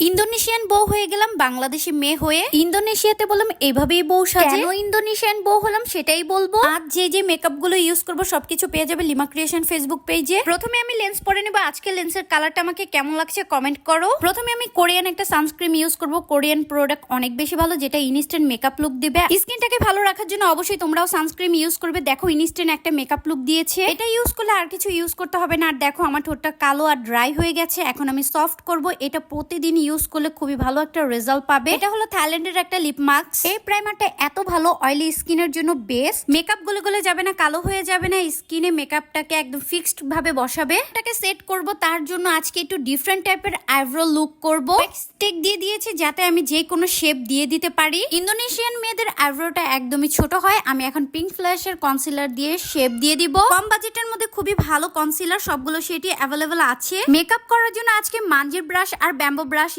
Indonesian বউ হয়ে গেলাম বাংলাদেশি মেয়ে হয়ে। ইন্দোনেশিয়াতে বললাম এইভাবেই বউ সাজে। কেন ইন্দোনেশিয়ান বউ হলাম সেটাই বলবো। আজ যে মেকআপ গুলো ইউজ করবো সবকিছু পেয়ে যাবে লিমা ক্রিয়েশন ফেসবুক পেজে। প্রথমে আমি লেন্স পরে নেবো। আজকে লেন্সের কালারটা আমাকে কেমন লাগছে কমেন্ট করো। প্রথমে আমি কোরিয়ান একটা সানস্ক্রিন ইউজ করবো। কোরিয়ান প্রোডাক্ট অনেক বেশি ভালো, যেটা ইনস্ট্যান্ট মেকআপ লুক দিবে। স্কিনটাকে ভালো রাখার জন্য অবশ্যই তোমরাও সানস্ক্রিন ইউজ করবে। দেখো ইনস্ট্যান্ট একটা মেকআপ লুক দিয়েছে। এটা ইউজ করলে আর কিছু ইউজ করতে হবে না। আর দেখো আমার ঠোঁটটা কালো আর ড্রাই হয়ে গেছে, এখন আমি সফট করব। এটা প্রতিদিন ইউজ করলে খুবই ভালো একটা রেজাল্ট পাবে। এটা হলো থাইল্যান্ডের একটা লিপ মাস্ক। এই প্রাইমারটা এত ভালো অয়েলি স্কিনের জন্য বেস্ট। মেকআপ গলে গলে যাবে না, কালো হয়ে যাবে না, স্কিনে মেকআপটাকে একদম ফিক্সড ভাবে বসাবে। এটাকে সেট করব, তার জন্য আজকে একটু ডিফারেন্ট টাইপের আইব্রো লুক করব। স্টিক দিয়ে দিয়েছি যাতে আমি যে কোনো শেপ দিয়ে দিতে পারি। ইন্দোনেশিয়ান মেয়েদের আইব্রোটা একদমই ছোট হয়। আমি এখন পিঙ্ক ফ্ল্যাশের কনসিলার দিয়ে শেপ দিয়ে দিব। কম বাজেটের মধ্যে খুবই ভালো কনসিলার, সবগুলো সেটি অ্যাভেলেবেল আছে। মেকআপ করার জন্য আজকে মাঞ্জের ব্রাশ আর ব্যাম্বো ব্রাশ